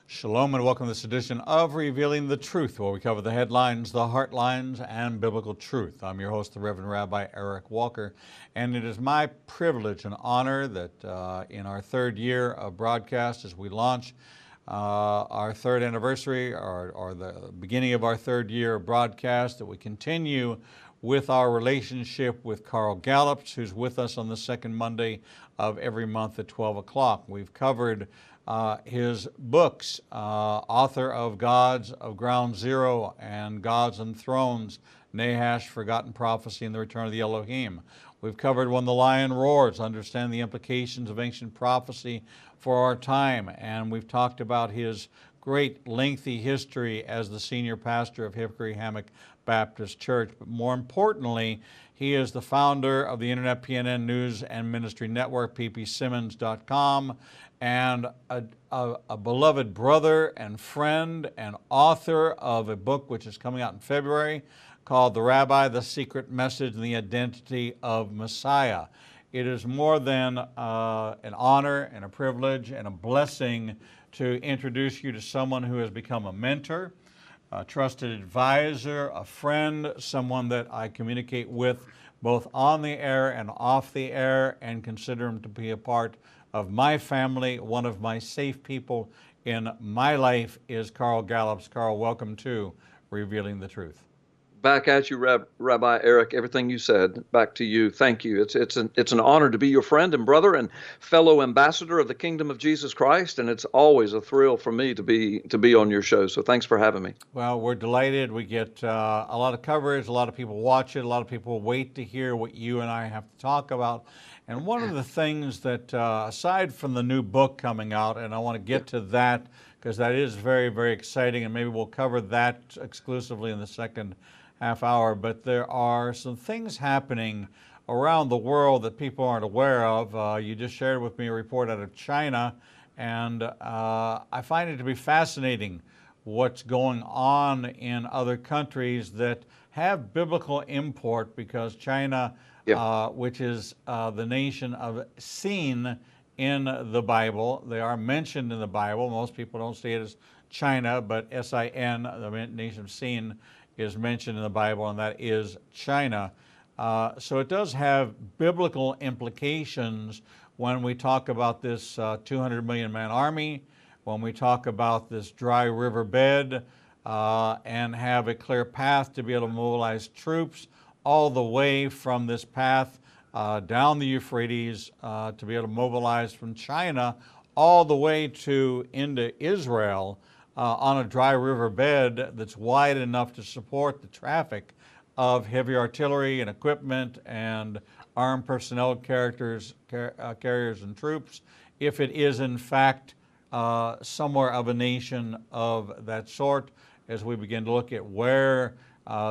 Shalom and welcome to this edition of Revealing the Truth, where we cover the headlines, the heartlines, and biblical truth. I'm your host, the Reverend Rabbi Eric Walker, and it is my privilege and honor that in our third year of broadcast, as we launch our third anniversary, or the beginning of our third year of broadcast, that we continue with our relationship with Carl Gallops, who's with us on the second Monday of every month at 12 o'clock. We've covered his books, author of Gods of Ground Zero and Gods and Thrones, Nahash, Forgotten Prophecy, and the Return of the Elohim. We've covered When the Lion Roars, Understand the Implications of Ancient Prophecy for Our Time, and we've talked about his great lengthy history as the senior pastor of Hickory Hammock Baptist Church. But more importantly, he is the founder of the Internet PNN News and Ministry Network, ppsimmons.com, and a beloved brother and friend and author of a book which is coming out in February called The Rabbi, the Secret Message and the Identity of Messiah. It is more than an honor and a privilege and a blessing to introduce you to someone who has become a mentor, a trusted advisor, a friend, someone that I communicate with both on the air and off the air, and consider him to be a part of my family. One of my safe people in my life is Carl Gallops. Carl, welcome to Revealing the Truth. Back at you, Rabbi Eric. Everything you said, back to you. Thank you. It's an honor to be your friend and brother and fellow ambassador of the kingdom of Jesus Christ, and it's always a thrill for me to be on your show. So thanks for having me. Well, we're delighted. We get a lot of coverage. A lot of people watch it. A lot of people wait to hear what you and I have to talk about. And one of the things that, aside from the new book coming out, and I want to get to that because that is very, very exciting, and maybe we'll cover that exclusively in the second half hour, but there are some things happening around the world that people aren't aware of. You just shared with me a report out of China, and I find it to be fascinating what's going on in other countries that have biblical import, because China, which is the nation of Sin in the Bible, they are mentioned in the Bible. Most people don't see it as China, but S-I-N, the nation of Sin, is mentioned in the Bible, and that is China. So it does have biblical implications when we talk about this 200 million man army, when we talk about this dry river bed, and have a clear path to be able to mobilize troops all the way from this path down the Euphrates to be able to mobilize from China all the way to into Israel on a dry river bed that's wide enough to support the traffic of heavy artillery and equipment and armed personnel carriers and troops, if it is in fact somewhere of a nation of that sort, as we begin to look at where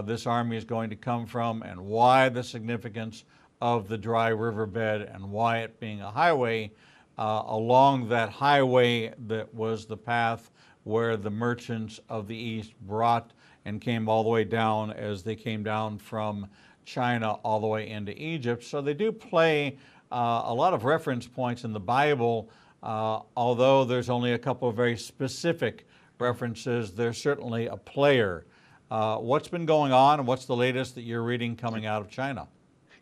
this army is going to come from and why the significance of the dry riverbed and why it being a highway, along that highway that was the path where the merchants of the East brought and came all the way down as they came down from China all the way into Egypt. So they do play a lot of reference points in the Bible, although there's only a couple of very specific references. They're certainly a player. What's been going on, and what's the latest that you're reading coming out of China?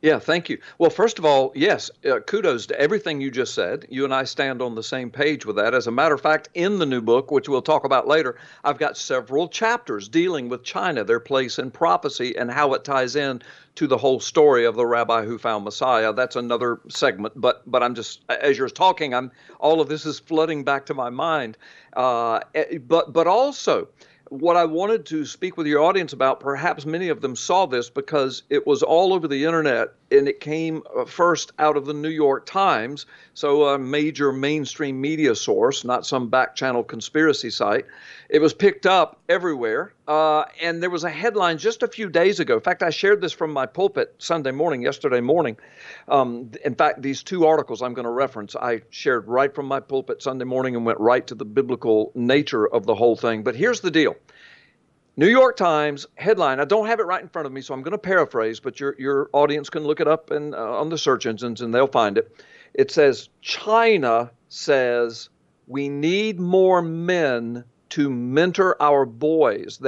Yeah, thank you. Well, first of all, yes, kudos to everything you just said. You and I stand on the same page with that. As a matter of fact, in the new book, which we'll talk about later, I've got several chapters dealing with China, their place in prophecy, and how it ties in to the whole story of the rabbi who found Messiah. That's another segment, but I'm just, as you're talking, all of this is flooding back to my mind. But also, what I wanted to speak with your audience about, perhaps many of them saw this because it was all over the internet, and it came first out of the New York Times, so a major mainstream media source, not some back channel conspiracy site. It was picked up everywhere, and there was a headline just a few days ago. In fact, I shared this from my pulpit yesterday morning. In fact, these two articles I'm going to reference, I shared right from my pulpit Sunday morning and went right to the biblical nature of the whole thing. But here's the deal. New York Times headline, I don't have it right in front of me, so I'm going to paraphrase, but your audience can look it up on the search engines and they'll find it. It says, China says We need more men to mentor our boys.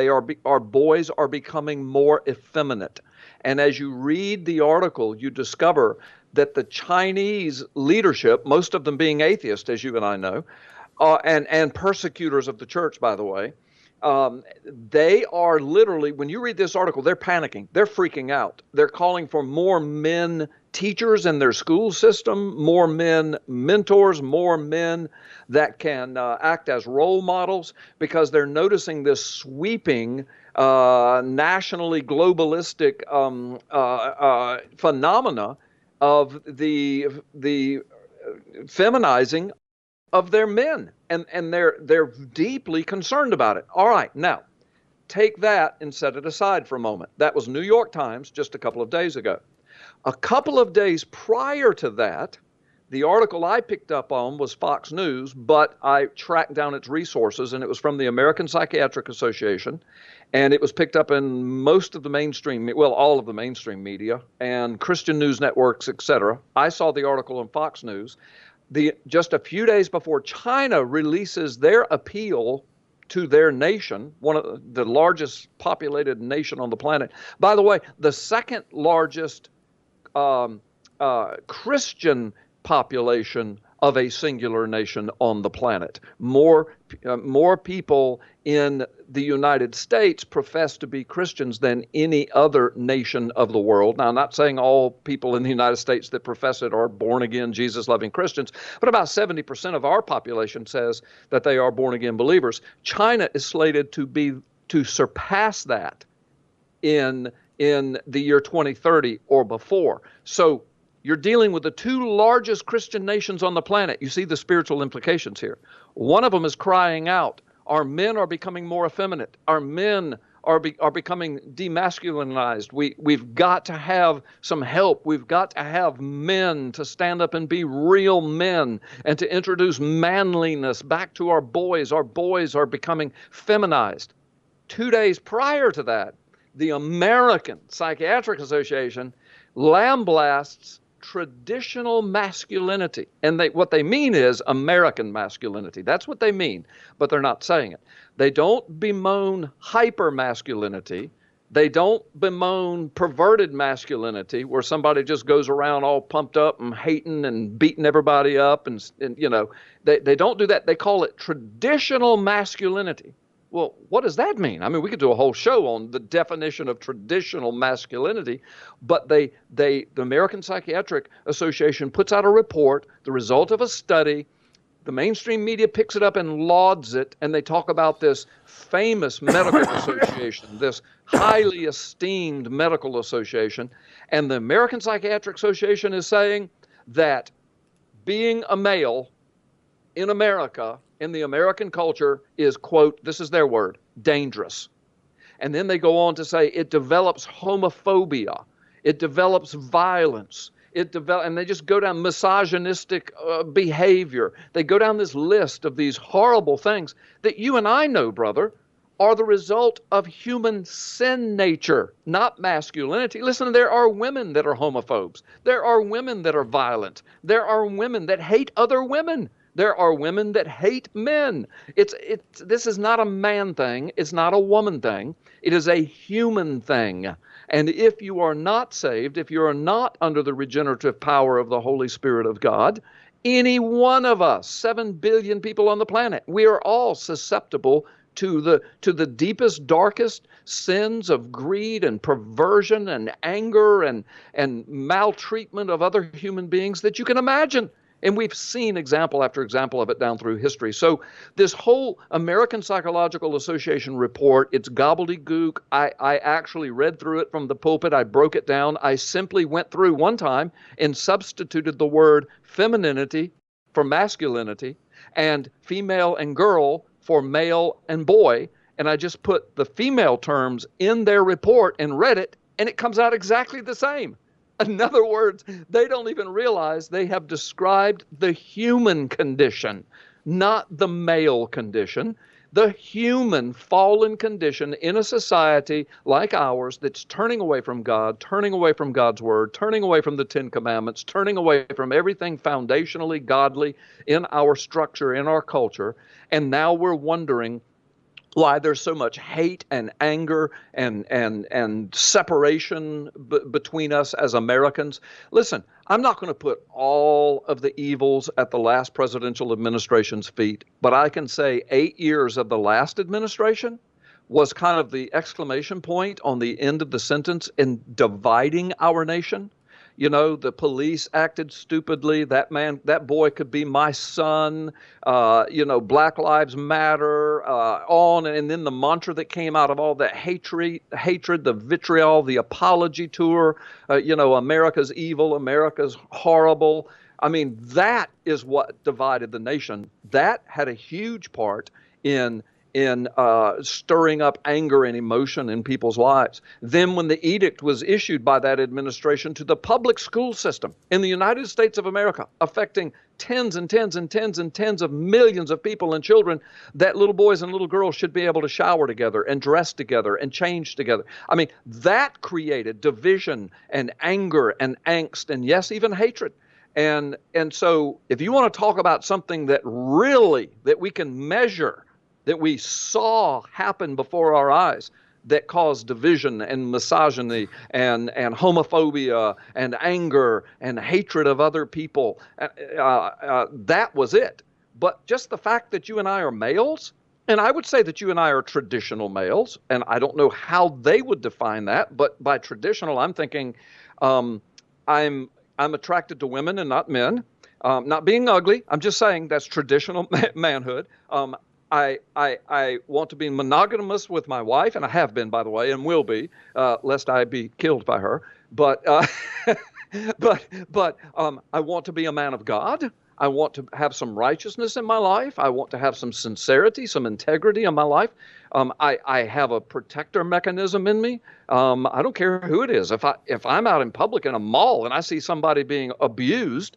Our boys are becoming more effeminate. And as you read the article, you discover that the Chinese leadership, most of them being atheists, as you and I know, and persecutors of the church, by the way, they are literally, when you read this article, they're panicking. They're freaking out. They're calling for more men teachers in their school system, more men mentors, more men that can act as role models, because they're noticing this sweeping, nationally globalistic phenomena of the feminizing of their men, and they're deeply concerned about it. All right, now take that and set it aside for a moment. That was New York Times just a couple of days ago. A couple of days prior to that, the article I picked up on was Fox News, but I tracked down its resources, and it was from the American Psychiatric Association, and it was picked up in most of the mainstream, well, all of the mainstream media and Christian news networks, etc. I saw the article on Fox News. Just a few days before China releases their appeal to their nation, one of the largest populated nation on the planet. By the way, the second largest Christian population of a singular nation on the planet. More people in the United States profess to be Christians than any other nation of the world. Now, I'm not saying all people in the United States that profess it are born-again, Jesus-loving Christians, but about 70% of our population says that they are born-again believers. China is slated to surpass that in the year 2030 or before. So you're dealing with the two largest Christian nations on the planet. You see the spiritual implications here. One of them is crying out, our men are becoming more effeminate. Our men are becoming demasculinized. We've got to have some help. We've got to have men to stand up and be real men and to introduce manliness back to our boys. Our boys are becoming feminized. 2 days prior to that, the American Psychiatric Association lamblasts traditional masculinity. And what they mean is American masculinity. That's what they mean, but they're not saying it. They don't bemoan hyper-masculinity. They don't bemoan perverted masculinity, where somebody just goes around all pumped up and hating and beating everybody up. And you know, they don't do that. They call it traditional masculinity. Well, what does that mean? I mean, we could do a whole show on the definition of traditional masculinity, but the American Psychiatric Association puts out a report, the result of a study. The mainstream media picks it up and lauds it, and they talk about this famous medical association, this highly esteemed medical association. And the American Psychiatric Association is saying that being a male in America, in the American culture, is, quote, this is their word, dangerous. And then they go on to say it develops homophobia, it develops violence, and they just go down misogynistic behavior. They go down this list of these horrible things that you and I know, brother, are the result of human sin nature, not masculinity. Listen, there are women that are homophobes. There are women that are violent. There are women that hate other women. There are women that hate men. This is not a man thing. It's not a woman thing. It is a human thing. And if you are not saved, if you are not under the regenerative power of the Holy Spirit of God, any one of us, 7 billion people on the planet, we are all susceptible to the deepest, darkest sins of greed and perversion and anger and maltreatment of other human beings that you can imagine. And we've seen example after example of it down through history. So this whole American Psychological Association report, it's gobbledygook. I actually read through it from the pulpit. I broke it down. I simply went through one time and substituted the word femininity for masculinity and female and girl for male and boy. And I just put the female terms in their report and read it, and it comes out exactly the same. In other words, they don't even realize they have described the human condition, not the male condition. The human fallen condition in a society like ours that's turning away from God, turning away from God's word, turning away from the Ten Commandments, turning away from everything foundationally godly in our structure, in our culture. And now we're wondering why there's so much hate and anger and separation between us as Americans. Listen, I'm not going to put all of the evils at the last presidential administration's feet, but I can say 8 years of the last administration was kind of the exclamation point on the end of the sentence in dividing our nation. You know, the police acted stupidly. That boy could be my son. Black Lives Matter, on. And then the mantra that came out of all that hatred, the vitriol, the apology tour, America's evil, America's horrible. I mean, that is what divided the nation. That had a huge part in stirring up anger and emotion in people's lives. Then when the edict was issued by that administration to the public school system in the United States of America, affecting tens and tens and tens and tens of millions of people and children, that little boys and little girls should be able to shower together and dress together and change together. I mean, that created division and anger and angst and, yes, even hatred. And so if you want to talk about something that we can measure, that we saw happen before our eyes, that caused division and misogyny and homophobia and anger and hatred of other people, that was it. But just the fact that you and I are males, and I would say that you and I are traditional males, and I don't know how they would define that, but by traditional, I'm thinking I'm attracted to women and not men. Not being ugly, I'm just saying that's traditional manhood. I want to be monogamous with my wife, and I have been, by the way, and will be, lest I be killed by her. But I want to be a man of God. I want to have some righteousness in my life. I want to have some sincerity, some integrity in my life. I have a protector mechanism in me. I don't care who it is. If I'm out in public in a mall and I see somebody being abused,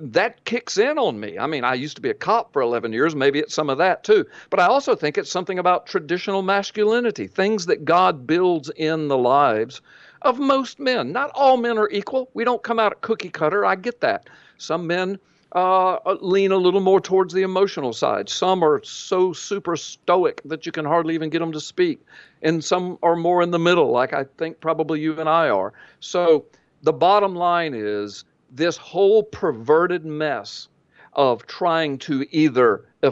that kicks in on me. I mean, I used to be a cop for 11 years. Maybe it's some of that too. But I also think it's something about traditional masculinity, things that God builds in the lives of most men. Not all men are equal. We don't come out cookie cutter. I get that. Some men lean a little more towards the emotional side. Some are so super stoic that you can hardly even get them to speak. And some are more in the middle, like I think probably you and I are. So the bottom line is, this whole perverted mess of trying to either to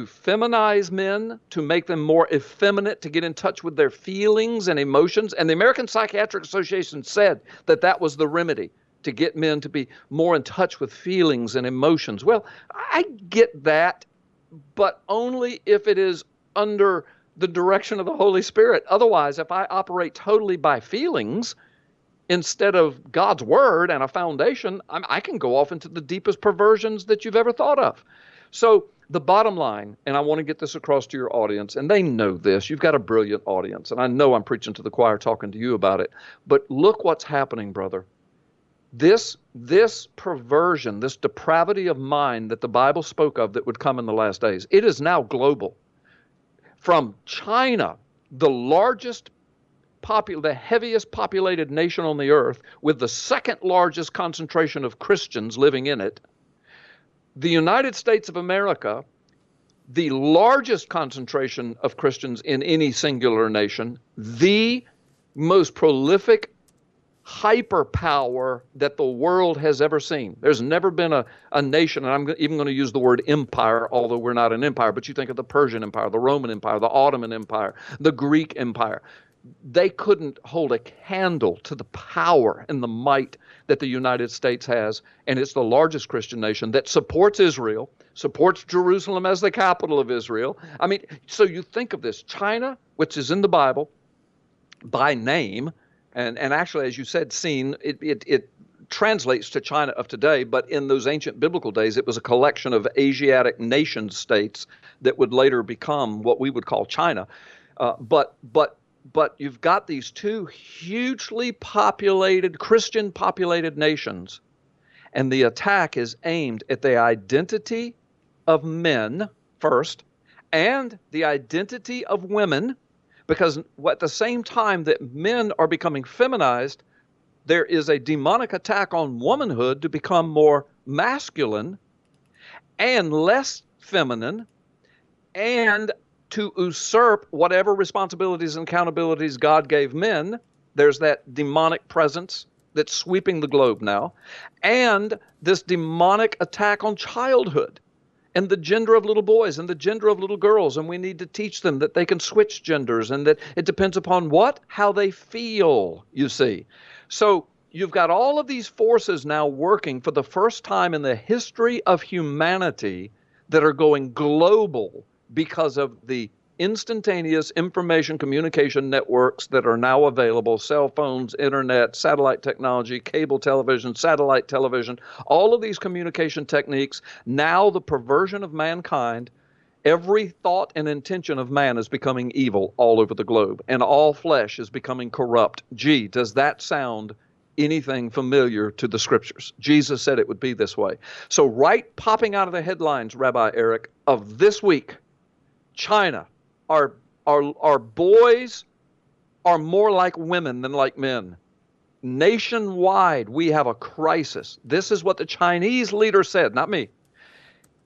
feminize men, to make them more effeminate, to get in touch with their feelings and emotions. And the American Psychiatric Association said that was the remedy, to get men to be more in touch with feelings and emotions. Well, I get that, but only if it is under the direction of the Holy Spirit. Otherwise, if I operate totally by feelings, instead of God's word and a foundation, I can go off into the deepest perversions that you've ever thought of. So the bottom line, and I want to get this across to your audience, and they know this, you've got a brilliant audience, and I know I'm preaching to the choir talking to you about it, but look what's happening, brother. This perversion, this depravity of mind that the Bible spoke of that would come in the last days, it is now global. From China, the heaviest populated nation on the earth, with the second largest concentration of Christians living in it, the United States of America, the largest concentration of Christians in any singular nation, the most prolific hyperpower that the world has ever seen. There's never been a nation, and I'm even going to use the word empire, although we're not an empire, but you think of the Persian Empire, the Roman Empire, the Ottoman Empire, the Greek Empire. They couldn't hold a candle to the power and the might that the United States has, and it's the largest Christian nation that supports Israel, supports Jerusalem as the capital of Israel. I mean, so you think of this, China, which is in the Bible by name, and actually, as you said, seen, it translates to China of today, but in those ancient biblical days, it was a collection of Asiatic nation states that would later become what we would call China. But you've got these two hugely populated, Christian populated nations, and the attack is aimed at the identity of men first, and the identity of women, because at the same time that men are becoming feminized, there is a demonic attack on womanhood to become more masculine and less feminine, and to usurp whatever responsibilities and accountabilities God gave men. There's that demonic presence that's sweeping the globe now, and this demonic attack on childhood and the gender of little boys and the gender of little girls. And we need to teach them that they can switch genders and that it depends upon what? How they feel, you see. So you've got all of these forces now working for the first time in the history of humanity that are going global because of the instantaneous information communication networks that are now available: cell phones, internet, satellite technology, cable television, satellite television, all of these communication techniques. Now the perversion of mankind, every thought and intention of man is becoming evil all over the globe, and all flesh is becoming corrupt. Gee, does that sound anything familiar to the scriptures? Jesus said it would be this way. So right popping out of the headlines, Rabbi Eric, of this week, China, our boys are more like women than like men. Nationwide, we have a crisis. This is what the Chinese leader said, not me.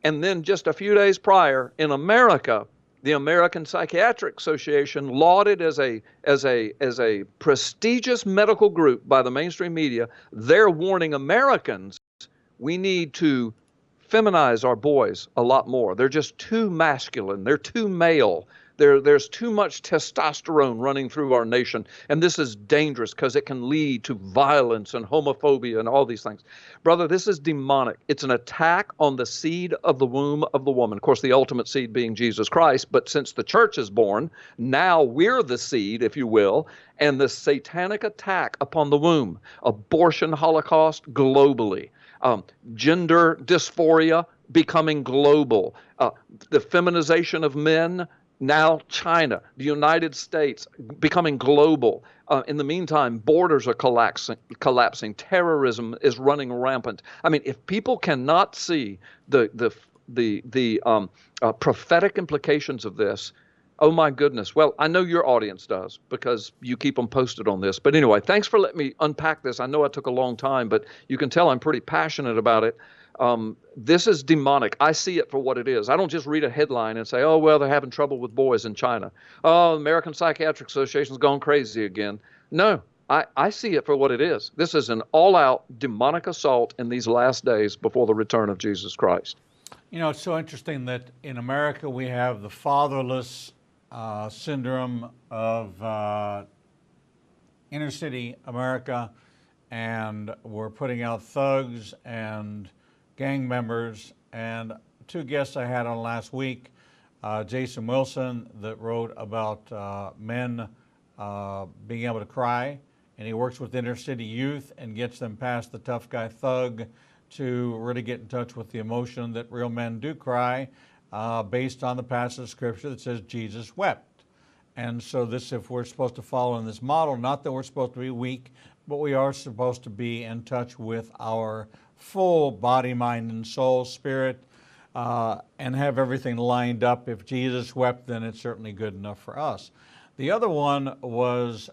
And then just a few days prior, in America, the American Psychiatric Association, lauded as a prestigious medical group by the mainstream media, they're warning Americans we need to feminize our boys a lot more. They're just too masculine. They're too male. There's too much testosterone running through our nation, and this is dangerous because it can lead to violence and homophobia and all these things. Brother, this is demonic. It's an attack on the seed of the womb of the woman. Of course, the ultimate seed being Jesus Christ, but since the church is born, now we're the seed, if you will, and the satanic attack upon the womb, abortion holocaust globally, gender dysphoria becoming global, the feminization of men, now China, the United States becoming global. In the meantime, borders are collapsing. Terrorism is running rampant. I mean, if people cannot see the prophetic implications of this, oh my goodness. Well, I know your audience does because you keep them posted on this. But anyway, thanks for letting me unpack this. I know it took a long time, but you can tell I'm pretty passionate about it. This is demonic. I see it for what it is. I don't just read a headline and say, oh, well, they're having trouble with boys in China. Oh, American Psychiatric Association's gone crazy again. No, I see it for what it is. This is an all-out demonic assault in these last days before the return of Jesus Christ. You know, it's so interesting that in America we have the fatherless syndrome of inner city America, and we're putting out thugs and gang members. And two guests I had on last week, Jason Wilson, that wrote about men being able to cry, and he works with inner city youth and gets them past the tough guy thug to really get in touch with the emotion that real men do cry, based on the passage of scripture that says Jesus wept. And so this, if we're supposed to follow in this model, not that we're supposed to be weak, but we are supposed to be in touch with our full body, mind, and soul, spirit, and have everything lined up. If Jesus wept, then it's certainly good enough for us. The other one was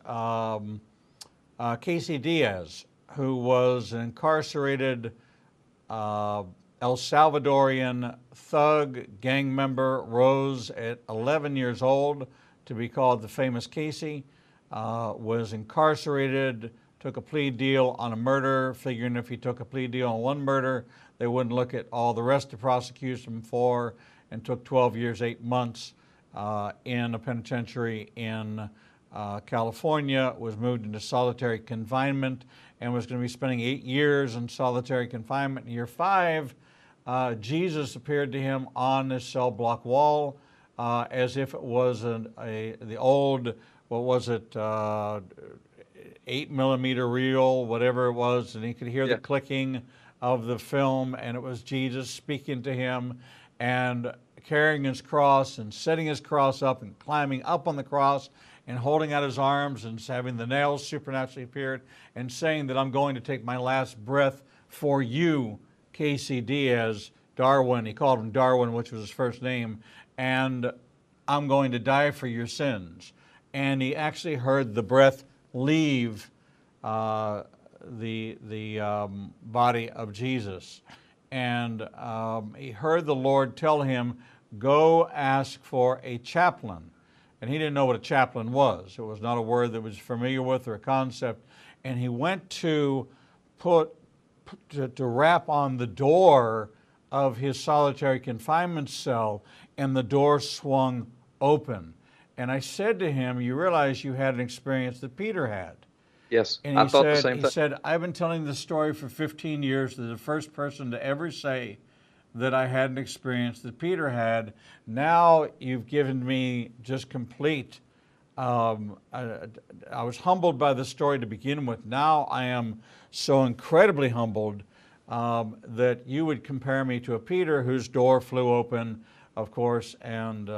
Casey Diaz, who was an incarcerated El Salvadorian thug, gang member, rose at 11 years old to be called the famous Casey, was incarcerated, took a plea deal on a murder, figuring if he took a plea deal on one murder, they wouldn't look at all the rest to prosecute him for, and took 12 years, 8 months in a penitentiary in California, was moved into solitary confinement, and was going to be spending 8 years in solitary confinement. In year 5, Jesus appeared to him on this cell block wall as if it was the old, what was it, 8mm reel, whatever it was, and he could hear the clicking of the film, and it was Jesus speaking to him and carrying his cross and setting his cross up and climbing up on the cross and holding out his arms and having the nails supernaturally appeared and saying that I'm going to take my last breath for you, Casey Diaz, Darwin. He called him Darwin, which was his first name. And I'm going to die for your sins. And he actually heard the breath leave the body of Jesus. And he heard the Lord tell him, go ask for a chaplain. And he didn't know what a chaplain was. It was not a word that was familiar with or a concept. And he went to rap on the door of his solitary confinement cell, and the door swung open. And I said to him, you realize you had an experience that Peter had. Yes, And I thought the same thing. He said, I've been telling this story for 15 years. They're the first person to ever say that I had an experience that Peter had. Now you've given me just complete, I was humbled by the story to begin with. Now I am so incredibly humbled that you would compare me to a Peter whose door flew open, of course, and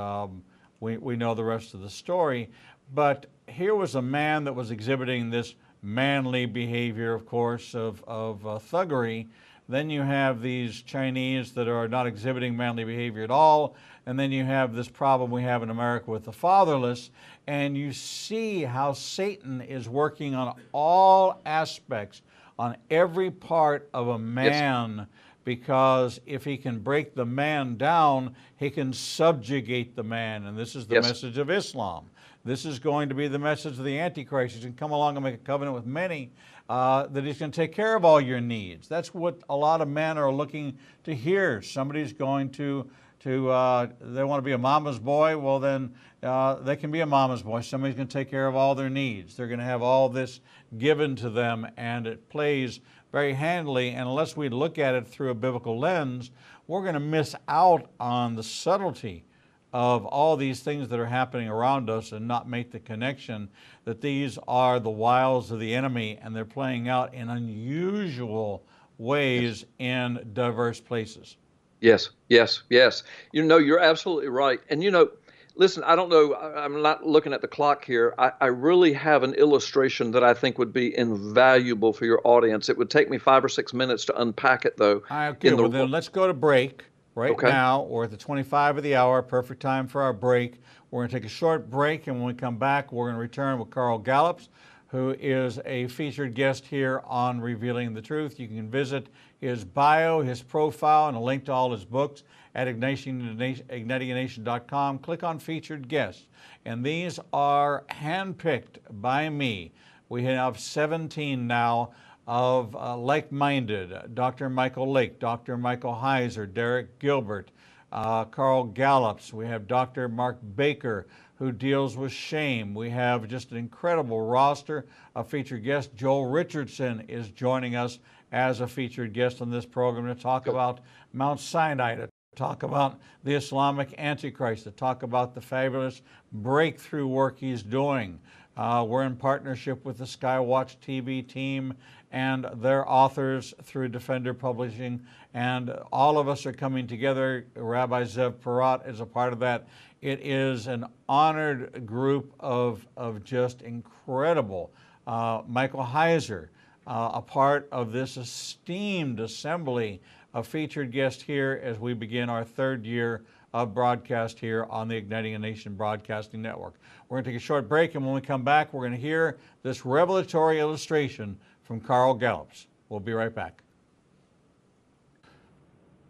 we know the rest of the story. But here was a man that was exhibiting this manly behavior, of course, of thuggery. Then you have these Chinese that are not exhibiting manly behavior at all. And then you have this problem we have in America with the fatherless. And you see how Satan is working on all aspects, on every part of a man. Yes. Because if he can break the man down, he can subjugate the man. And this is the message of Islam. This is going to be the message of the Antichrist. He's going to come along and make a covenant with many that he's going to take care of all your needs. That's what a lot of men are looking to hear. Somebody's going to they want to be a mama's boy. Well, then they can be a mama's boy. Somebody's going to take care of all their needs. They're going to have all this given to them, and it plays very handily. And unless we look at it through a biblical lens, we're going to miss out on the subtlety of all these things that are happening around us and not make the connection that these are the wiles of the enemy, and they're playing out in unusual ways in diverse places. Yes, yes, yes. You know, you're absolutely right. And, you know, listen, I don't know, I'm not looking at the clock here. I really have an illustration that I think would be invaluable for your audience. It would take me 5 or 6 minutes to unpack it, though. Okay, well, then let's go to break. Right now, we're at the 25 of the hour, perfect time for our break. We're going to take a short break, and when we come back, we're going to return with Carl Gallops, who is a featured guest here on Revealing the Truth. You can visit his bio, his profile, and a link to all his books at ignitingnation.com. Click on Featured Guests, and these are handpicked by me. We have 17 now of like-minded, Dr. Michael Lake, Dr. Michael Heiser, Derek Gilbert, Carl Gallops. We have Dr. Mark Baker, who deals with shame. We have just an incredible roster of featured guests. Joel Richardson is joining us as a featured guest on this program to talk about Mount Sinai, to talk about the Islamic Antichrist, to talk about the fabulous breakthrough work he's doing. We're in partnership with the Skywatch TV team and their authors through Defender Publishing, and all of us are coming together. Rabbi Zev Porat is a part of that. It is an honored group of just incredible. Michael Heiser, a part of this esteemed assembly of featured guests here as we begin our third year of broadcast here on the Igniting a Nation Broadcasting Network. We're going to take a short break, and when we come back, we're going to hear this revelatory illustration from Carl Gallops. We'll be right back.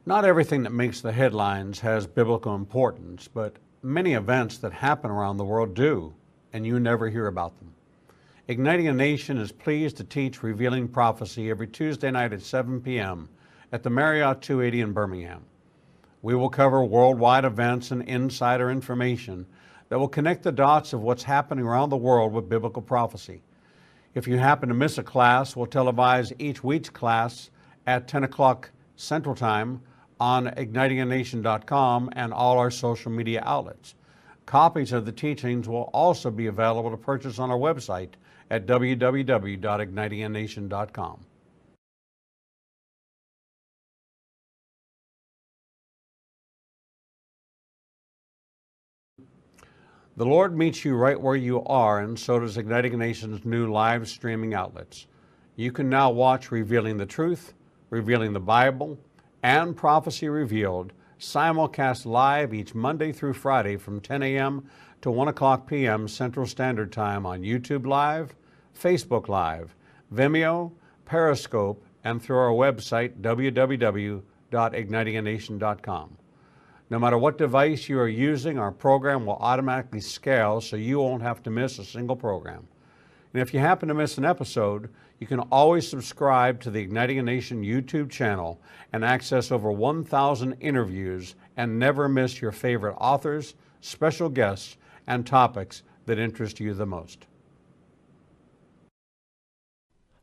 Not everything that makes the headlines has biblical importance, but many events that happen around the world do, and you never hear about them. Igniting a Nation is pleased to teach Revealing Prophecy every Tuesday night at 7 p.m. at the Marriott 280 in Birmingham. We will cover worldwide events and insider information that will connect the dots of what's happening around the world with biblical prophecy. If you happen to miss a class, we'll televise each week's class at 10 o'clock Central Time on ignitinganation.com and all our social media outlets. Copies of the teachings will also be available to purchase on our website at www.ignitinganation.com. The Lord meets you right where you are, and so does Igniting a Nation's new live streaming outlets. You can now watch Revealing the Truth, Revealing the Bible, and Prophecy Revealed simulcast live each Monday through Friday from 10 a.m. to 1 o'clock p.m. Central Standard Time on YouTube Live, Facebook Live, Vimeo, Periscope, and through our website, www.ignitinganation.com. No matter what device you are using, our program will automatically scale so you won't have to miss a single program. And if you happen to miss an episode, you can always subscribe to the Igniting a Nation YouTube channel and access over 1,000 interviews and never miss your favorite authors, special guests, and topics that interest you the most.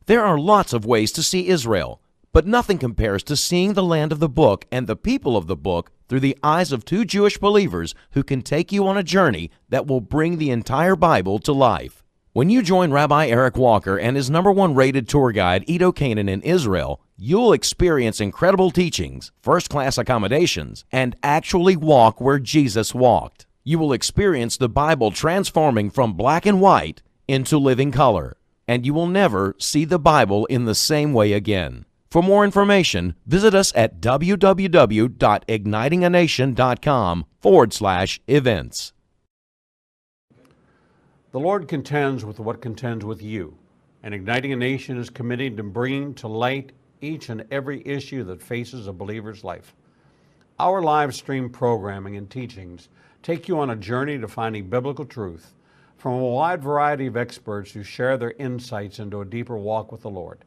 There are lots of ways to see Israel, but nothing compares to seeing the land of the book and the people of the book through the eyes of two Jewish believers who can take you on a journey that will bring the entire Bible to life. When you join Rabbi Eric Walker and his #1 rated tour guide, Edo Canaan, in Israel, you'll experience incredible teachings, first-class accommodations, and actually walk where Jesus walked. You will experience the Bible transforming from black and white into living color, and you will never see the Bible in the same way again. For more information, visit us at www.ignitinganation.com/events. The Lord contends with what contends with you, and Igniting a Nation is committed to bringing to light each and every issue that faces a believer's life. Our live stream programming and teachings take you on a journey to finding biblical truth from a wide variety of experts who share their insights into a deeper walk with the Lord.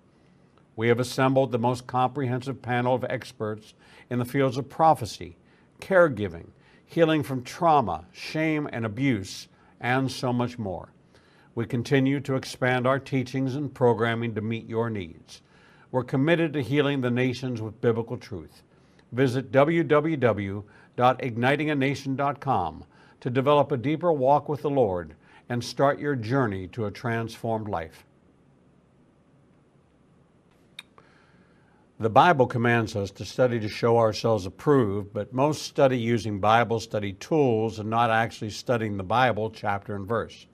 We have assembled the most comprehensive panel of experts in the fields of prophecy, caregiving, healing from trauma, shame, and abuse, and so much more. We continue to expand our teachings and programming to meet your needs. We're committed to healing the nations with biblical truth. Visit www.ignitinganation.com to develop a deeper walk with the Lord and start your journey to a transformed life. The Bible commands us to study to show ourselves approved, but most study using Bible study tools and not actually studying the Bible chapter and verse.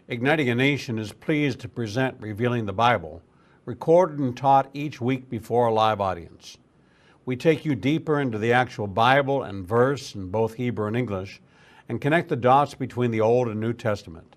Igniting a Nation is pleased to present Revealing the Bible, recorded and taught each week before a live audience. We take you deeper into the actual Bible and verse in both Hebrew and English and connect the dots between the Old and New Testament.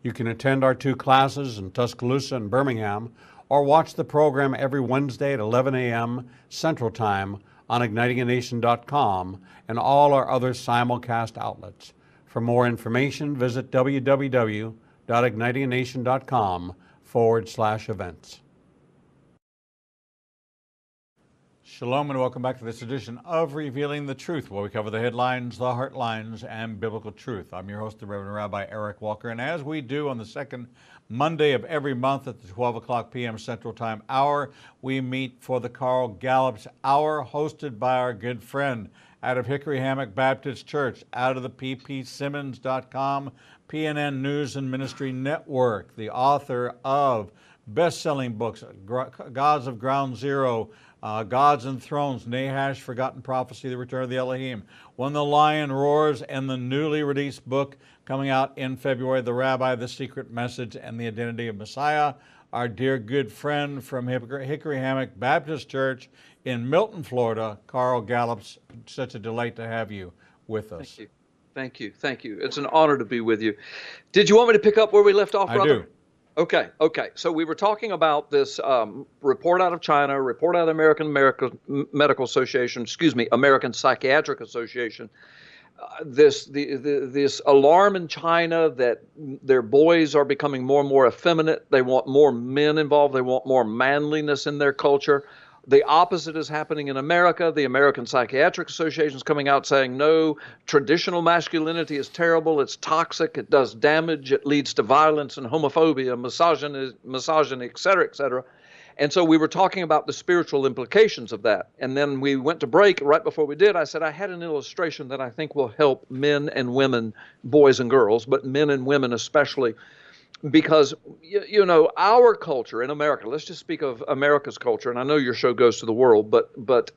You can attend our 2 classes in Tuscaloosa and Birmingham, or watch the program every Wednesday at 11 a.m. Central Time on ignitinganation.com and all our other simulcast outlets. For more information, visit www.ignitinganation.com/events. Shalom and welcome back to this edition of Revealing the Truth, where we cover the headlines, the heartlines, and biblical truth. I'm your host, the Reverend Rabbi Eric Walker, and as we do on the second Monday of every month at the 12 o'clock p.m. Central Time hour, we meet for the Carl Gallops Hour, hosted by our good friend out of Hickory Hammock Baptist Church, out of the ppsimmons.com, PNN News and Ministry Network, the author of best-selling books, Gods of Ground Zero, Gods and Thrones, Nahash, Forgotten Prophecy, The Return of the Elohim, When the Lion Roars, and the newly released book coming out in February, The Rabbi, The Secret Message, and the Identity of Messiah. Our dear good friend from Hickory Hammock Baptist Church in Milton, Florida, Carl Gallops. Such a delight to have you with us. Thank you. Thank you. Thank you. It's an honor to be with you. Did you want me to pick up where we left off, brother? I do. Okay. So we were talking about this report out of China, report out of the American Medical Association, American Psychiatric Association. This alarm in China that their boys are becoming more and more effeminate. They want more men involved. They want more manliness in their culture. The opposite is happening in America. The American Psychiatric Association is coming out saying, no, traditional masculinity is terrible. It's toxic. It does damage. It leads to violence and homophobia, misogyny, et cetera, et cetera. And so we were talking about the spiritual implications of that. And then we went to break. Right before we did, I said I had an illustration that I think will help men and women, boys and girls, but men and women especially, because, you know, our culture in America, let's just speak of America's culture, and I know your show goes to the world, but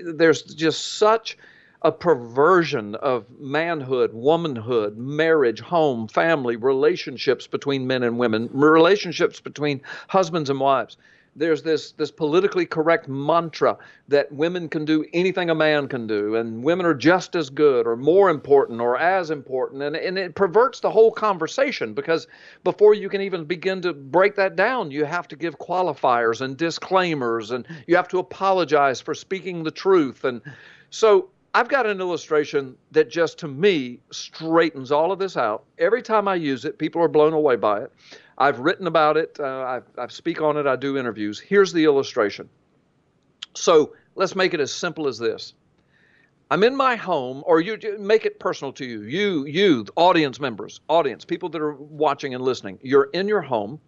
there's just such a perversion of manhood, womanhood, marriage, home, family, relationships between men and women, relationships between husbands and wives, There's this politically correct mantra that women can do anything a man can do, and women are just as good or more important or as important, and it perverts the whole conversation, because before you can even begin to break that down, you have to give qualifiers and disclaimers, and you have to apologize for speaking the truth. And so I've got an illustration that just, to me, straightens all of this out. Every time I use it, people are blown away by it. I've written about it. I speak on it. I do interviews. Here's the illustration. So let's make it as simple as this. I'm in my home, or you make it personal to you. You, audience members, people that are watching and listening. You're in your home,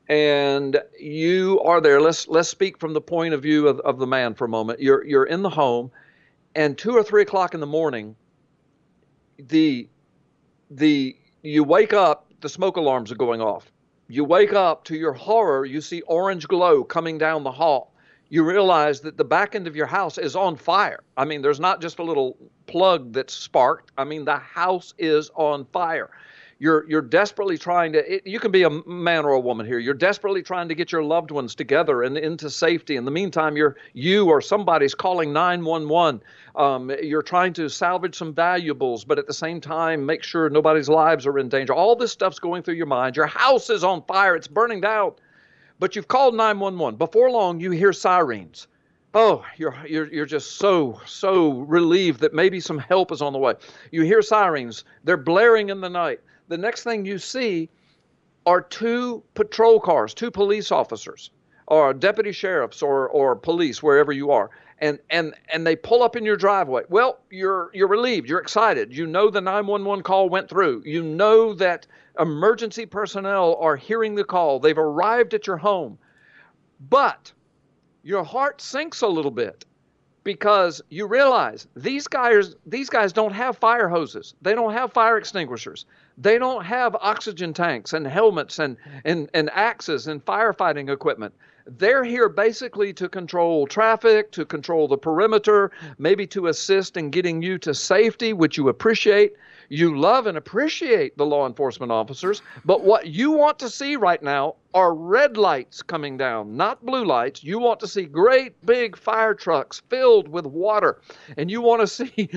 and you are there. Let's speak from the point of view of the man for a moment. You're in the home, and 2 or 3 o'clock in the morning, you wake up. The smoke alarms are going off. You wake up, to your horror, you see orange glow coming down the hall. You realize that the back end of your house is on fire. I mean, there's not just a little plug that's sparked. I mean, the house is on fire. You're desperately trying to, you can be a man or a woman here. You're desperately trying to get your loved ones together and into safety. In the meantime, you or somebody's calling 911. You're trying to salvage some valuables, but at the same time, make sure nobody's lives are in danger. All this stuff's going through your mind. Your house is on fire. It's burning down. But you've called 911. Before long, you hear sirens. Oh, you're just so relieved that maybe some help is on the way. You hear sirens. They're blaring in the night. The next thing you see are 2 patrol cars, 2 police officers, or deputy sheriffs, or police, wherever you are, and they pull up in your driveway. Well, you're relieved, you're excited. You know the 911 call went through. You know that emergency personnel are hearing the call. They've arrived at your home. But your heart sinks a little bit, because you realize these guys don't have fire hoses. They don't have fire extinguishers. They don't have oxygen tanks and helmets and axes and firefighting equipment. They're here basically to control traffic, to control the perimeter, maybe to assist in getting you to safety, which you appreciate. You love and appreciate the law enforcement officers, but what you want to see right now are red lights coming down, not blue lights. You want to see great big fire trucks filled with water, and you want to see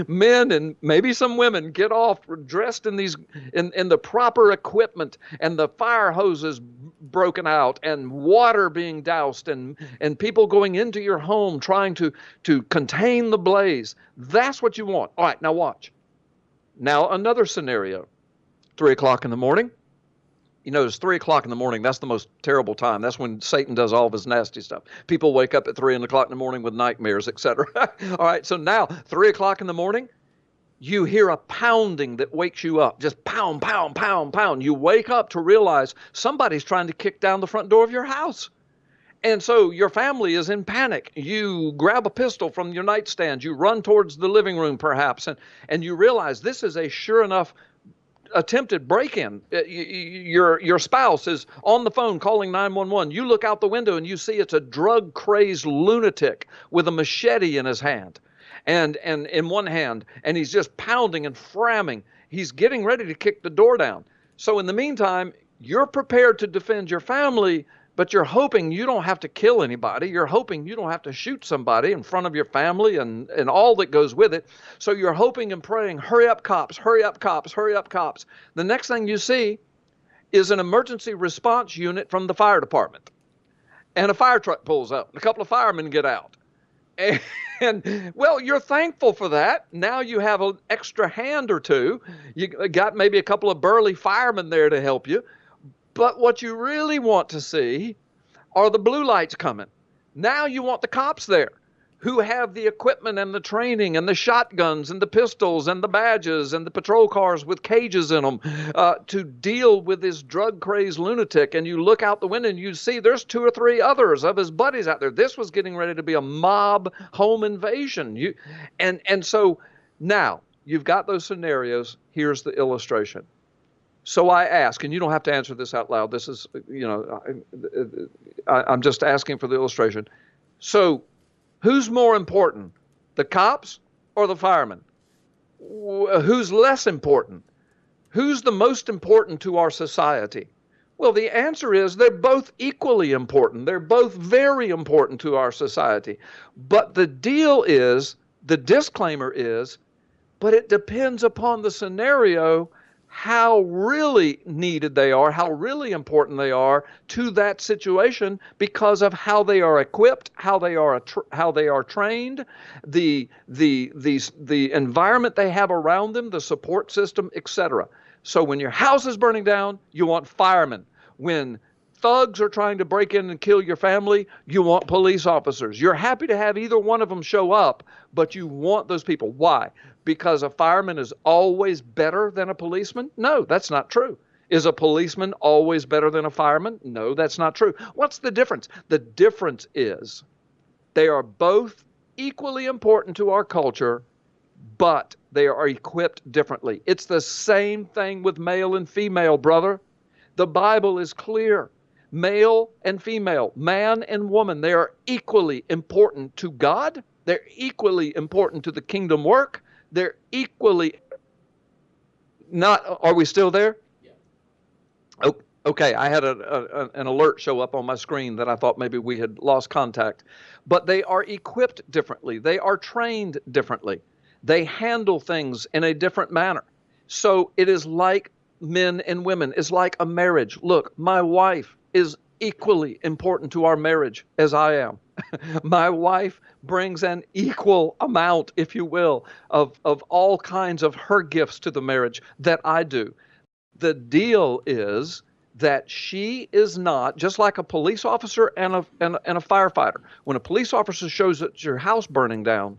men and maybe some women get off dressed in the proper equipment, and the fire hoses broken out, and water being doused, and people going into your home trying to contain the blaze. That's what you want. All right, now watch. Now, another scenario, 3 o'clock in the morning. You notice 3 o'clock in the morning, that's the most terrible time. That's when Satan does all of his nasty stuff. People wake up at 3 o'clock in the morning with nightmares, etc. All right, so now, 3 o'clock in the morning, you hear a pounding that wakes you up. Just pound, pound, pound, pound. You wake up to realize somebody's trying to kick down the front door of your house. And so your family is in panic. You grab a pistol from your nightstand. You run towards the living room, perhaps, and you realize this is a sure enough attempted break-in. Your spouse is on the phone calling 911. You look out the window and you see it's a drug-crazed lunatic with a machete in his hand, and in one hand, and he's just pounding and framming. He's getting ready to kick the door down. So in the meantime, you're prepared to defend your family, but you're hoping you don't have to kill anybody. You're hoping you don't have to shoot somebody in front of your family and all that goes with it. So you're hoping and praying, hurry up, cops, hurry up, cops, hurry up, cops. The next thing you see is an emergency response unit from the fire department. And a fire truck pulls up, and a couple of firemen get out. And well, you're thankful for that. Now you have an extra hand or two. You got maybe a couple of burly firemen there to help you. But what you really want to see are the blue lights coming. Now you want the cops there who have the equipment and the training and the shotguns and the pistols and the badges and the patrol cars with cages in them to deal with this drug-crazed lunatic. And you look out the window and you see there's 2 or 3 others of his buddies out there. This was getting ready to be a mob home invasion. And so now you've got those scenarios. Here's the illustration. So I ask, and you don't have to answer this out loud. This is, I'm just asking for the illustration. So who's more important, the cops or the firemen? Who's less important? Who's the most important to our society? Well, the answer is they're both equally important. They're both very important to our society. But the deal is, the disclaimer is, but it depends upon the scenario, how really needed they are, how really important they are to that situation, because of how they are equipped, how they are trained, the environment they have around them, the support system, etc. So when your house is burning down, you want firemen. When thugs are trying to break in and kill your family, you want police officers. You're happy to have either one of them show up, but you want those people. Why? Because a fireman is always better than a policeman? No, that's not true. Is a policeman always better than a fireman? No, that's not true. What's the difference? The difference is they are both equally important to our culture, but they are equipped differently. It's the same thing with male and female, brother. The Bible is clear. Male and female, man and woman, they are equally important to God. They're equally important to the kingdom work. They're equally not. Are we still there? Yeah. Okay, I had an alert show up on my screen that I thought maybe we had lost contact. But they are equipped differently. They are trained differently. They handle things in a different manner. So it is like men and women. It's like a marriage. Look, my wife is equally important to our marriage as I am. My wife brings an equal amount, if you will, of all kinds of her gifts to the marriage that I do. The deal is that she is not, just like a police officer and a firefighter. When a police officer shows up at your house burning down,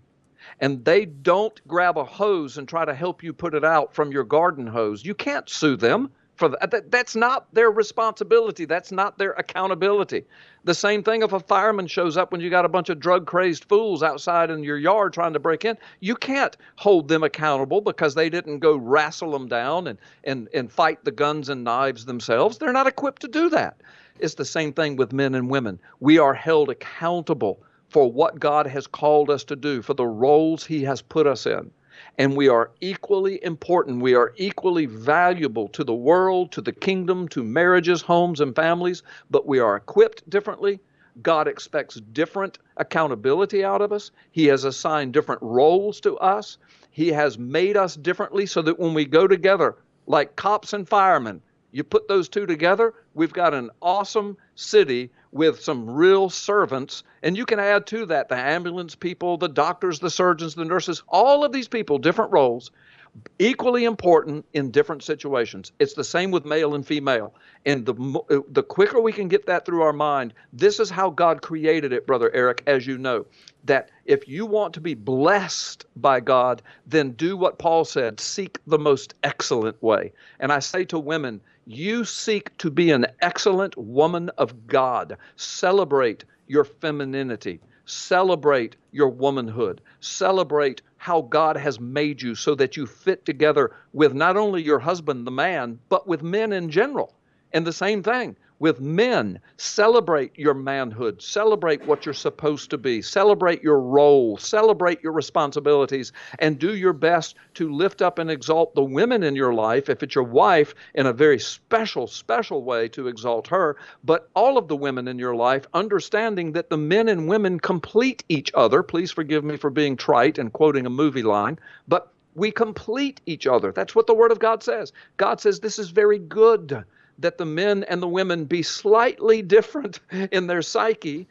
and they don't grab a hose and try to help you put it out from your garden hose, you can't sue them for that. That's not their responsibility. That's not their accountability. The same thing if a fireman shows up when you got a bunch of drug-crazed fools outside in your yard trying to break in. You can't hold them accountable because they didn't go wrestle them down and fight the guns and knives themselves. They're not equipped to do that. It's the same thing with men and women. We are held accountable for what God has called us to do, for the roles He has put us in. And we are equally important. We are equally valuable to the world, to the kingdom, to marriages, homes, and families, but we are equipped differently. God expects different accountability out of us. He has assigned different roles to us. He has made us differently so that when we go together, like cops and firemen, you put those two together, we've got an awesome city with some real servants. And you can add to that the ambulance people, the doctors, the surgeons, the nurses, all of these people, different roles, equally important in different situations. It's the same with male and female. And the quicker we can get that through our mind, this is how God created it, Brother Eric, as you know, that if you want to be blessed by God, then do what Paul said, seek the most excellent way. And I say to women, you seek to be an excellent woman of God. Celebrate your femininity. Celebrate your womanhood. Celebrate how God has made you so that you fit together with not only your husband, the man, but with men in general. And the same thing with men. Celebrate your manhood. Celebrate what you're supposed to be. Celebrate your role. Celebrate your responsibilities. And do your best to lift up and exalt the women in your life, if it's your wife, in a very special, special way to exalt her. But all of the women in your life, understanding that the men and women complete each other. Please forgive me for being trite and quoting a movie line, but we complete each other. That's what the Word of God says. God says this is very good, that the men and the women be slightly different in their psyche,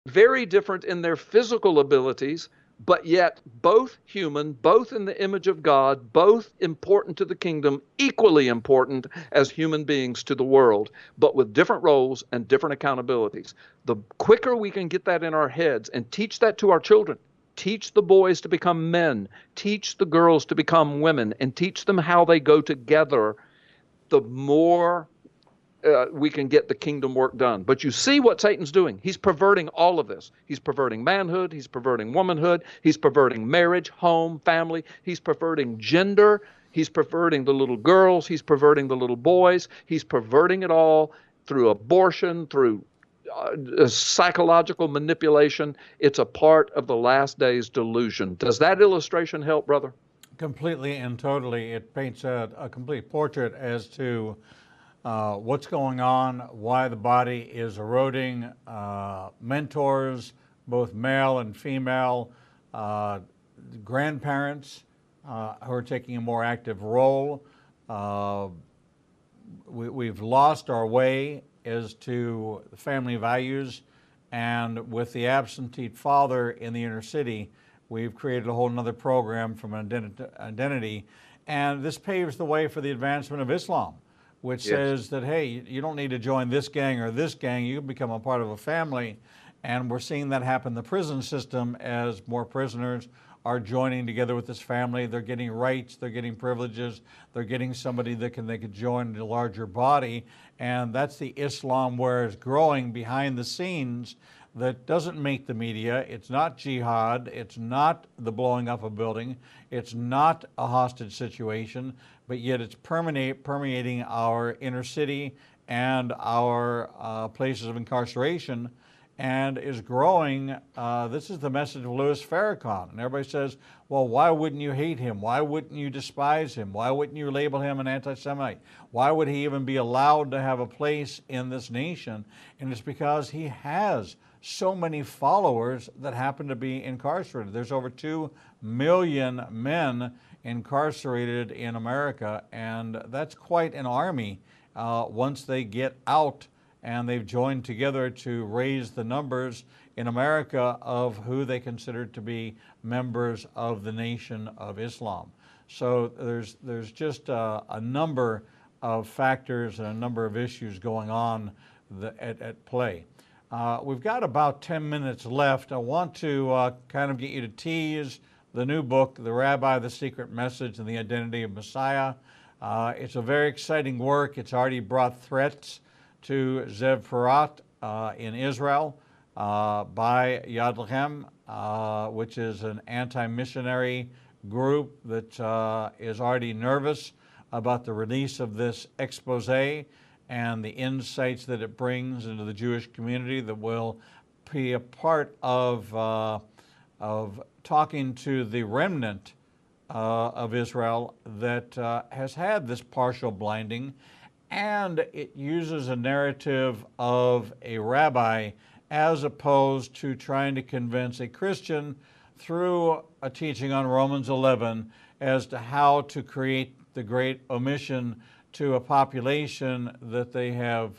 very different in their physical abilities, but yet both human, both in the image of God, both important to the kingdom, equally important as human beings to the world, but with different roles and different accountabilities. The quicker we can get that in our heads and teach that to our children, teach the boys to become men, teach the girls to become women, and teach them how they go together, the more we can get the kingdom work done. But you see what Satan's doing. He's perverting all of this. He's perverting manhood. He's perverting womanhood. He's perverting marriage, home, family. He's perverting gender. He's perverting the little girls. He's perverting the little boys. He's perverting it all through abortion, through psychological manipulation. It's a part of the last days delusion. Does that illustration help, brother? Completely and totally. It paints a complete portrait as to what's going on, why the body is eroding, mentors, both male and female, grandparents who are taking a more active role. We've lost our way as to family values, and with the absentee father in the inner city, we've created a whole nother program from identity, and this paves the way for the advancement of Islam, which says that, hey, you don't need to join this gang or this gang, you become a part of a family. And we're seeing that happen in the prison system as more prisoners are joining together with this family. They're getting rights, they're getting privileges, they're getting somebody that they could join the larger body. And that's the Islam where it's growing behind the scenes that doesn't make the media. It's not jihad, it's not the blowing up of a building, it's not a hostage situation, but yet it's permeating our inner city and our places of incarceration, and is growing. This is the message of Louis Farrakhan. And everybody says, well, why wouldn't you hate him? Why wouldn't you despise him? Why wouldn't you label him an anti-Semite? Why would he even be allowed to have a place in this nation? And it's because he has so many followers that happen to be incarcerated. There's over 2 million men incarcerated in America, and that's quite an army once they get out and they've joined together to raise the numbers in America of who they consider to be members of the Nation of Islam. So there's just a number of factors and a number of issues going on at play. We've got about 10 minutes left. I want to kind of get you to tease the new book, The Rabbi, The Secret Message, and the Identity of Messiah. It's a very exciting work. It's already brought threats to Zev Porat in Israel by Yad Lechem, which is an anti-missionary group that is already nervous about the release of this expose and the insights that it brings into the Jewish community that will be a part of talking to the remnant of Israel that has had this partial blinding. And it uses a narrative of a rabbi as opposed to trying to convince a Christian through a teaching on Romans 11 as to how to create the great omission to a population that they have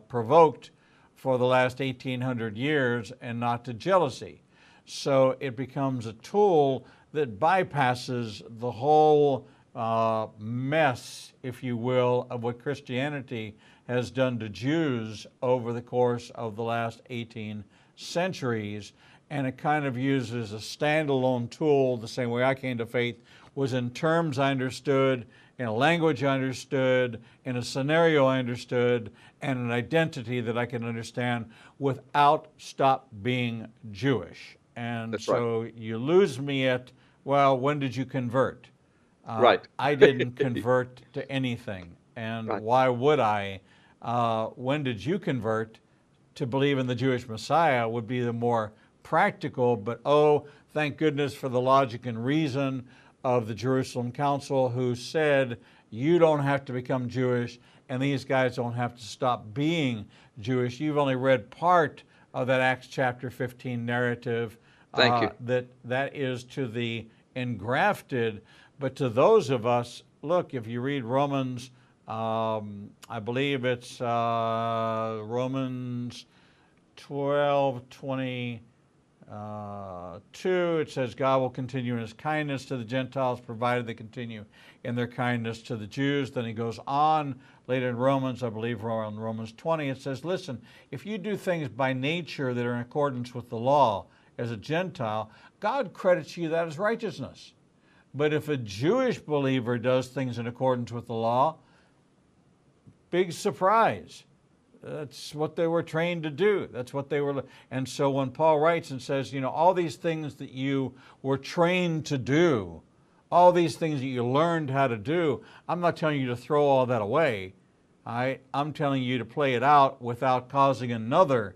provoked for the last 1,800 years, and not to jealousy. So it becomes a tool that bypasses the whole mess, if you will, of what Christianity has done to Jews over the course of the last 18 centuries. And it kind of uses a standalone tool, the same way I came to faith, was in terms I understood, in a language I understood, in a scenario I understood, and an identity that I can understand without stop being Jewish. And That's so right. you lose me at, well, when did you convert? Right. I didn't convert to anything. And Right. why would I? When did you convert? To believe in the Jewish Messiah would be the more practical, but oh, thank goodness for the logic and reason of the Jerusalem Council, who said, you don't have to become Jewish, and these guys don't have to stop being Jewish. You've only read part of that Acts chapter 15 narrative. Thank you. That is to the engrafted. But to those of us, look, if you read Romans, I believe it's Romans 12:22, it says, God will continue in his kindness to the Gentiles, provided they continue in their kindness to the Jews. Then he goes on later in Romans, I believe around Romans 20, it says, listen, if you do things by nature that are in accordance with the law as a Gentile, God credits you that as righteousness. But if a Jewish believer does things in accordance with the law, big surprise. That's what they were trained to do. That's what they were. And so when Paul writes and says, you know, all these things that you were trained to do, all these things that you learned how to do, I'm not telling you to throw all that away. I'm telling you to play it out without causing another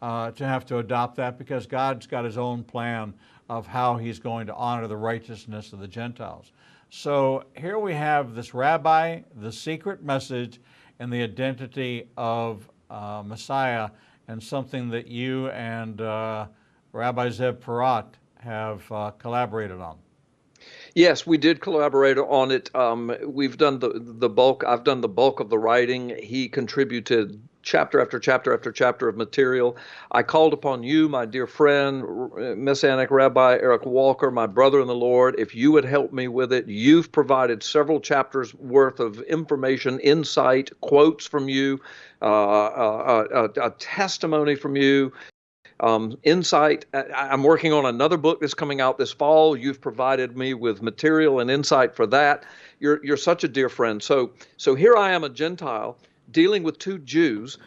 to have to adopt that, because God's got his own plan of how he's going to honor the righteousness of the Gentiles. So here we have this rabbi, the secret message, in the identity of Messiah, and something that you and Rabbi Zev Porat have collaborated on. Yes, we did collaborate on it. We've done the bulk. I've done the bulk of the writing. He contributed chapter after chapter after chapter of material. I called upon you, my dear friend, Messianic Rabbi Eric Walker, my brother in the Lord, if you would help me with it. You've provided several chapters worth of information, insight, quotes from you, a testimony from you. Insight. I'm working on another book that's coming out this fall. You've provided me with material and insight for that. You're such a dear friend. So here I am, a Gentile, dealing with two Jews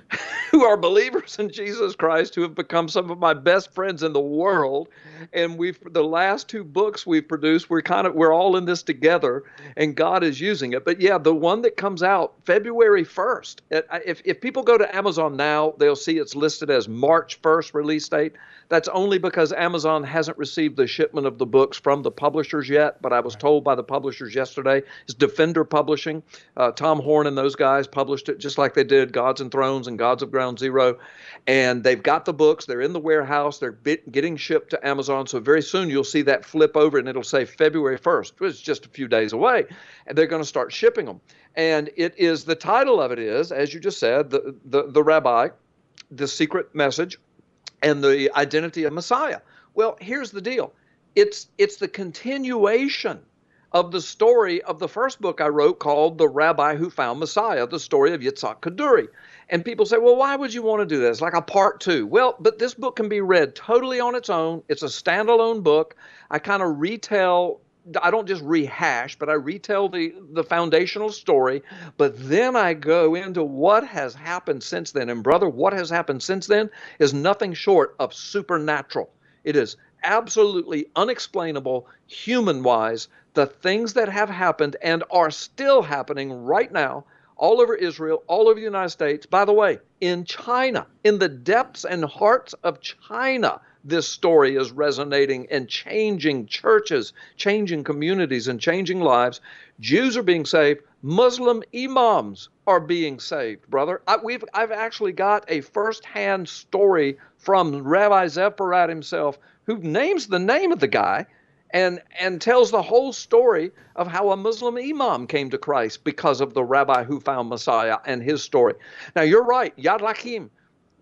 who are believers in Jesus Christ, who have become some of my best friends in the world. And the last two books we've produced, we're all in this together, and God is using it. But yeah, the one that comes out February 1st, if people go to Amazon now, they'll see it's listed as March 1st release date. That's only because Amazon hasn't received the shipment of the books from the publishers yet, but I was told by the publishers yesterday. It's Defender Publishing. Tom Horn and those guys published it just like they did Gods and Thrones and Gods of Ground Zero. And they've got the books. They're in the warehouse. They're getting shipped to Amazon. So very soon you'll see that flip over and it'll say February 1st. It's just a few days away. And they're going to start shipping them. And the title of it is, as you just said, the Rabbi, the Secret Message, and the Identity of Messiah. Well, here's the deal. It's the continuation of the story of the first book I wrote called The Rabbi Who Found Messiah, the story of Yitzhak Kaduri. And people say, well, why would you want to do this? Like a part two. Well, but this book can be read totally on its own. It's a standalone book. I kind of retell, I don't just rehash, but I retell the foundational story, but then I go into what has happened since then. And brother, what has happened since then is nothing short of supernatural. It is absolutely unexplainable, human-wise, the things that have happened and are still happening right now all over Israel, all over the United States. By the way, in China, in the depths and hearts of China, this story is resonating and changing churches, changing communities, and changing lives. Jews are being saved. Muslim imams are being saved, brother. I've actually got a firsthand story from Rabbi Zev Porat himself, who names the name of the guy and tells the whole story of how a Muslim imam came to Christ because of the Rabbi Who Found Messiah and his story. Now, you're right, Yad Lakim.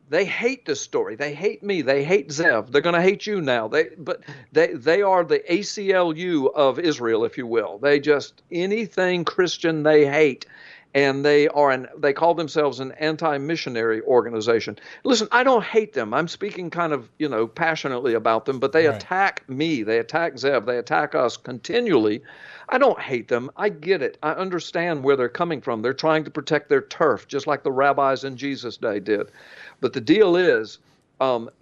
They hate this story. They hate me. They hate Zev. They're going to hate you now. But they are the ACLU of Israel, if you will. They just, anything Christian they hate. And they call themselves an anti-missionary organization. Listen, I don't hate them. I'm speaking kind of, passionately about them, but they attack me. They attack Zev. They attack us continually. I don't hate them. I get it. I understand where they're coming from. They're trying to protect their turf, just like the rabbis in Jesus' day did. But the deal is,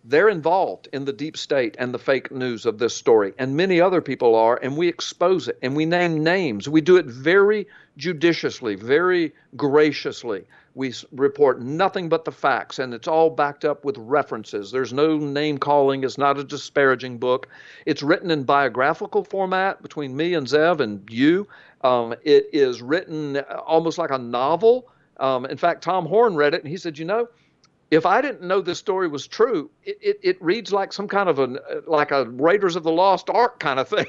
they're involved in the deep state and the fake news of this story, and many other people are, and we expose it, and we name names. We do it very judiciously, very graciously. We report nothing but the facts, and it's all backed up with references. There's no name calling. It's not a disparaging book. It's written in biographical format between me and Zev and you. It is written almost like a novel. In fact, Tom Horn read it, and he said, if I didn't know this story was true, it reads like some kind of a Raiders of the Lost Ark kind of thing,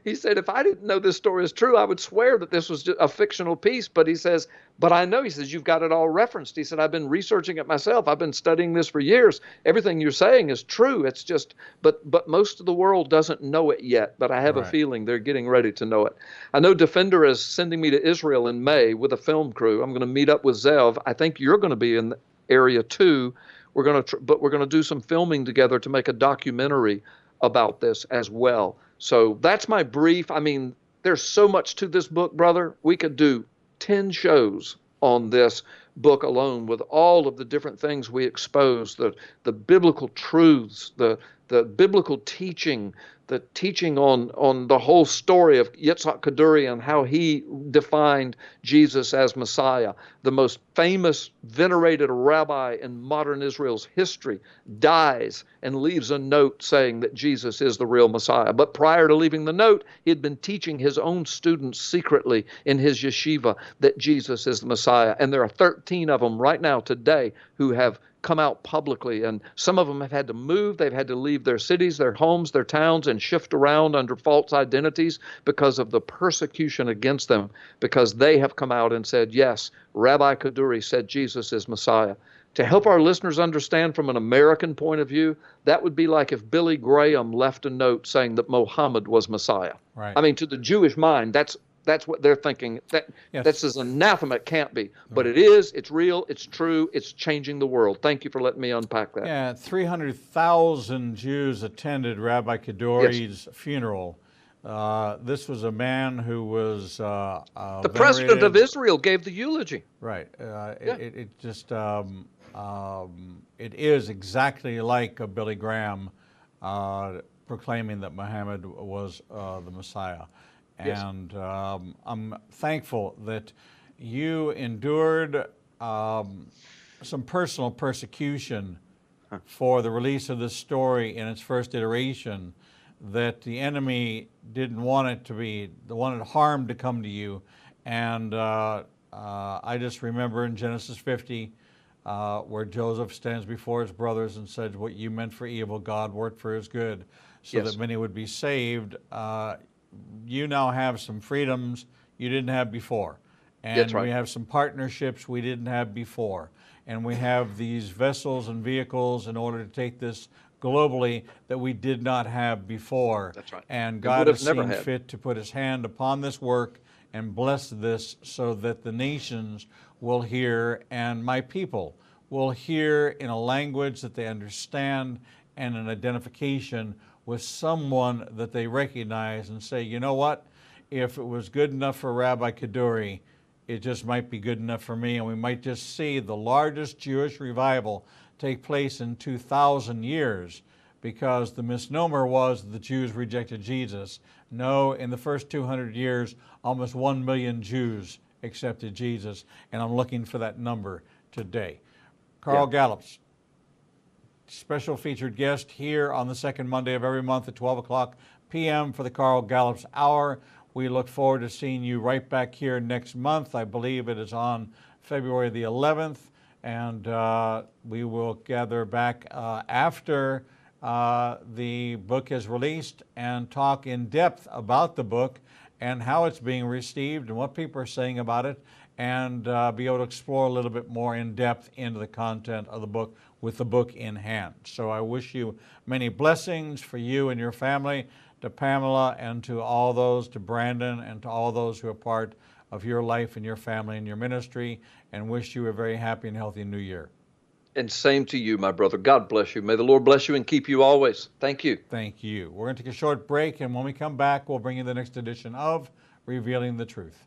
He said, if I didn't know this story is true, I would swear that this was just a fictional piece. But he says, but I know, he says, you've got it all referenced. He said, I've been researching it myself. I've been studying this for years. Everything you're saying is true. It's just, but most of the world doesn't know it yet. But I have a feeling they're getting ready to know it. I know Defender is sending me to Israel in May with a film crew. I'm going to meet up with Zev. I think you're going to be in area too. We're going to do some filming together to make a documentary about this as well. So that's my brief. I mean, there's so much to this book, brother. We could do 10 shows on this, book alone, with all of the different things we expose, the biblical truths, the biblical teaching, the teaching on the whole story of Yitzhak Kaduri and how he defined Jesus as Messiah, the most famous, venerated rabbi in modern Israel's history, dies and leaves a note saying that Jesus is the real Messiah. But prior to leaving the note, he had been teaching his own students secretly in his yeshiva that Jesus is the Messiah. And there are 13 of them right now today who have come out publicly, and some of them have had to move. They've had to leave their cities, their homes, their towns, and shift around under false identities because of the persecution against them, because they have come out and said, yes, Rabbi Kaduri said Jesus is Messiah. To help our listeners understand from an American point of view, that would be like if Billy Graham left a note saying that Muhammad was Messiah. Right. I mean, to the Jewish mind, that's what they're thinking. That's as anathema it can't be. But it is, it's real, it's true, it's changing the world. Thank you for letting me unpack that. Yeah, 300,000 Jews attended Rabbi Kaduri's funeral. This was a man who was the president of Israel gave the eulogy. Right. It is exactly like a Billy Graham proclaiming that Muhammad was the Messiah. And I'm thankful that you endured some personal persecution for the release of this story in its first iteration, that the enemy didn't want it to be, wanted harm to come to you. And I just remember in Genesis 50, where Joseph stands before his brothers and said, what you meant for evil, God worked for his good, so that many would be saved. You now have some freedoms you didn't have before. And we have some partnerships we didn't have before. And we have these vessels and vehicles in order to take this globally that we did not have before. That's right. And God has seen fit to put his hand upon this work and bless this so that the nations will hear, and my people will hear in a language that they understand and an identification with someone that they recognize and say, you know what, if it was good enough for Rabbi Kaduri, it just might be good enough for me. And we might just see the largest Jewish revival take place in 2,000 years, because the misnomer was the Jews rejected Jesus. No, in the first 200 years, almost 1 million Jews accepted Jesus, and I'm looking for that number today. Carl Gallops, special featured guest here on the second Monday of every month at 12 o'clock p.m. for the Carl Gallops Hour. We look forward to seeing you right back here next month. I believe it is on February the 11th, and we will gather back after the book is released and talk in depth about the book and how it's being received and what people are saying about it, and be able to explore a little bit more in depth into the content of the book with the book in hand. So I wish you many blessings for you and your family, to Pamela and to all those, to Brandon and to all those who are part of your life and your family and your ministry, and wish you a very happy and healthy new year. And same to you, my brother. God bless you. May the Lord bless you and keep you always. Thank you. Thank you. We're going to take a short break, and when we come back, we'll bring you the next edition of Revealing the Truth.